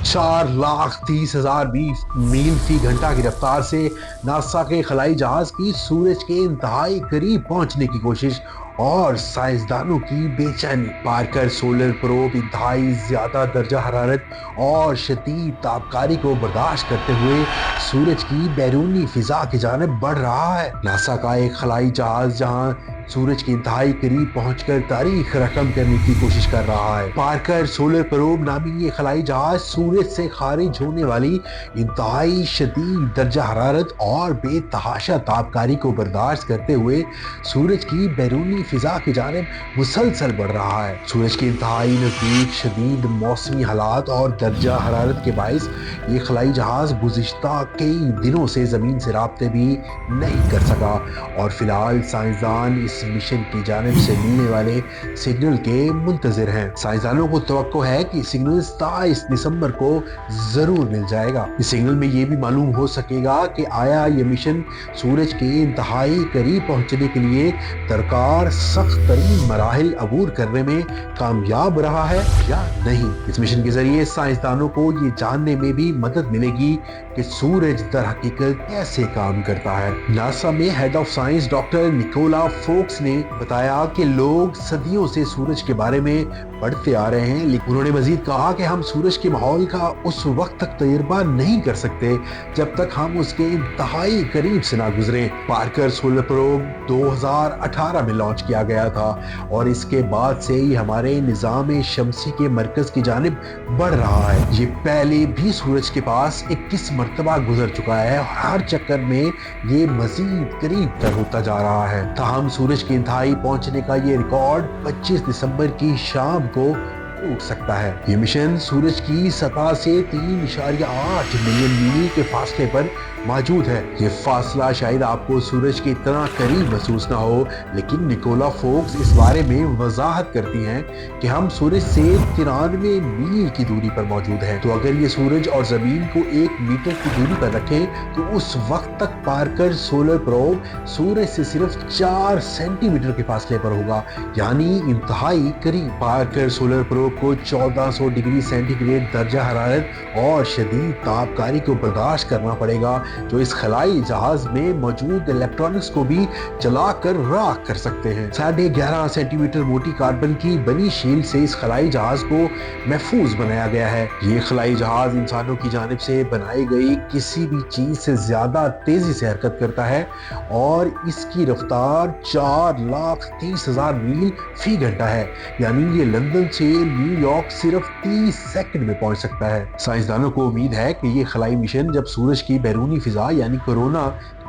4,30,000 मील फी घंटा की रफ्तार से नासा के खलाई जहाज की सूरज के इंतहाई करीब पहुंचने की कोशिश और साइंसदानों की बेचैनी। पार्कर सोलर प्रोब इंतहाई ज्यादा दर्जा हरारत और शदीद तापकारी को बर्दाश्त करते हुए सूरज की बैरूनी फिजा की जानिब बढ़ रहा है। नासा का एक खलाई जहाज जहां सूरज के इंतहाई करीब पहुंचकर तारीख रकम करने की कोशिश कर रहा है। पार्कर सोलर प्रोब नामी ये खलाई जहाज सूरज से खारिज होने वाली इंतहाई शदीद दर्जा हरारत और बेतहाशा तापकारी को बर्दाश्त करते हुए सूरज की बैरूनी फिजा की जानिब मुसलसल बढ़ रहा है। सूरज के इंतहाई नजदीक शदीद मौसमी हालात और दर्जा हरारत के बाइस ये खलाई जहाज गुज़िश्ता कई दिनों से जमीन से राब्ते भी नहीं कर सका और फिलहाल साइंसदान इस मिशन की जानिब से मिलने वाले सिग्नल के मुंतजिर हैं। साइंसदानों को तवक्को है कि सिग्नल 27 दिसंबर को जरूर मिल जाएगा। इस सिग्नल में ये भी मालूम हो सकेगा कि आया ये मिशन सूरज के इंतहाई करीब पहुंचने के लिए दरकार सख्त तरीन मराहिल अबूर करने में कामयाब रहा है या नहीं। इस मिशन के जरिए साइंसदानों को ये जानने में भी मदद मिलेगी कि सूरज दर हकीकत कैसे काम करता है। नासा में head of science doctor Nicola Fox ने बताया कि लोग सदियों से सूरज के बारे में पढ़ते आ रहे हैं, लेकिन उन्होंने मजीद कहा कि हम सूरज के माहौल का उस वक्त तक तजुर्बा नहीं कर सकते जब तक हम उसके इंतहाई करीब से ना गुजरे। पार्कर सोलर प्रोब 2018 में लॉन्च किया गया था और इसके बाद से ही हमारे निज़ाम शमसी के मरकज की जानिब बढ़ रहा है। ये पहले भी सूरज के पास 21 मरतबा गुजर चुका है और हर चक्कर में ये मजीद करीब तर होता जा रहा है। ताहम सूरज के इंतहाई पहुंचने का ये रिकॉर्ड 25 दिसंबर की शाम को टूट सकता है। ये मिशन सूरज की सतह से 3.8 मिलियन मील के फासले पर मौजूद है। ये फासला शायद आपको सूरज के इतना करीब महसूस ना हो, लेकिन निकोला फोक्स इस बारे में वजाहत करती हैं कि हम सूरज से 93 मील की दूरी पर मौजूद हैं। तो अगर ये सूरज और जमीन को 1 मीटर की दूरी पर रखें तो उस वक्त तक पार्कर सोलर प्रोब सूरज से सिर्फ 4 सेंटीमीटर के फासले पर होगा, यानी इंतहाई करीब। पार्कर सोलर प्रोब को 1400 डिग्री सेंटीग्रेड दर्जा हरारत और शदीद तापकारी को बर्दाश्त करना पड़ेगा, जो इस खलाई जहाज में मौजूद इलेक्ट्रॉनिक्स को भी जलाकर राख कर सकते हैं। 11.5 सेंटीमीटर मोटी कार्बन की बनी शील्ड से इस खलाई जहाज को महफूज बनाया गया है। ये खलाई जहाज इंसानों की जानिब से बनाई गई किसी भी चीज से ज्यादा तेजी से हरकत करता है और इसकी रफ्तार 4,30,000 मील फी घंटा है, यानी ये लंदन से न्यूयॉर्क सिर्फ 30 सेकंड में पहुंच सकता है। साइंसदानों को उम्मीद है कि ये खलाई मिशन जब सूरज की बैरूनी फिजा यानी कोरोना,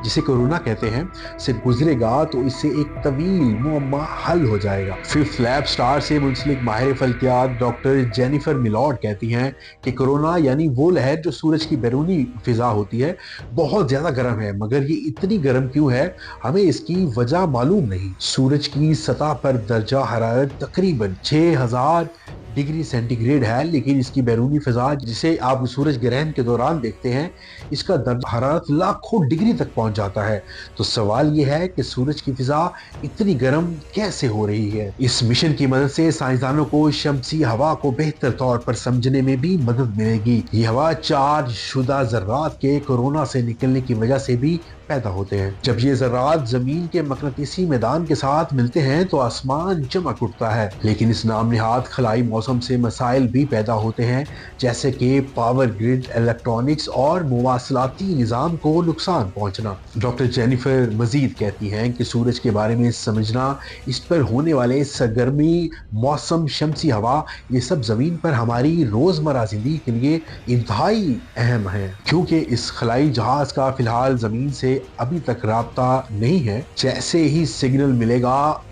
जिसे कोरोना कहते हैं, से गुजरेगा तो इससे एक तवील मुअम्मा हल हो जाएगा। फिफ्थ लैब स्टार से मुंसलिक माहिर फल्कियात डॉक्टर जेनिफर मिलॉर्ड कहती हैं कि कोरोना यानी वो लहर जो सूरज की बैरूनी फिजा होती है बहुत ज्यादा गर्म है, मगर ये इतनी गर्म क्यों है हमें इसकी वजह मालूम नहीं। सूरज की सतह पर दर्जा हरारत तकरीबन 6000 डिग्री सेंटीग्रेड है, लेकिन इसकी बैरूनी फिजा जिसे आप सूरज ग्रहण के दौरान देखते हैं, इसका दर्जा हरारत लाखों डिग्री तक पहुंच जाता है। तो सवाल यह है कि सूरज की फिजा इतनी गर्म कैसे हो रही है। इस मिशन की मदद से साइंसदानों को शमसी हवा को बेहतर तौर पर समझने में भी मदद मिलेगी। ये हवा चार्ज शुदा ज़र्रात के कोरोना से निकलने की वजह से भी पैदा होते हैं। जब ये ज़र्रात जमीन के मकनातीसी मैदान के साथ मिलते हैं तो आसमान चमक उठता है, लेकिन इस नाम निहाद खलाई मौसम से मसाइल भी पैदा होते हैं, जैसे कि पावर ग्रिड, इलेक्ट्रॉनिक्स और मुवासलाती निज़ाम को नुकसान पहुंचना। डॉक्टर जेनिफर मजीद कहती हैं कि सूरज के बारे में समझना, इस पर होने वाले सरगर्मी, मौसम, शमसी हवा, ये सब जमीन पर हमारी रोजमर्रा जिंदगी के लिए इंतहाई अहम है। क्योंकि इस खलाई जहाज का फिलहाल जमीन से अभी तक राब्ता नहीं है, जैसे ही सिग्नल मिलेगा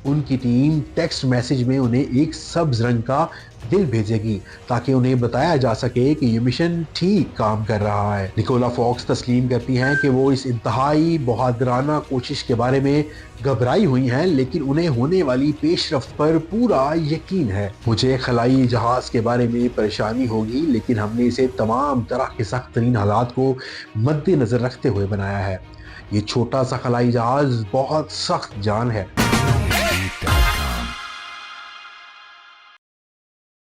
उनकी टीम टेक्स्ट मैसेज में उन्हें एक सब्ज रंग का दिल भेजेगी ताकि उन्हें बताया जा सके कि ये मिशन ठीक काम कर रहा है। निकोला फॉक्स तस्लीम करती हैं कि वो इस इंतहाई बहादुराना कोशिश के बारे में घबराई हुई हैं, लेकिन उन्हें होने वाली पेशरफ्त पर पूरा यकीन है। मुझे खलाई जहाज के बारे में परेशानी होगी, लेकिन हमने इसे तमाम तरह के सख्त तरीन हालात को मद्देनजर रखते हुए बनाया है। ये छोटा सा खलाई जहाज बहुत सख्त जान है।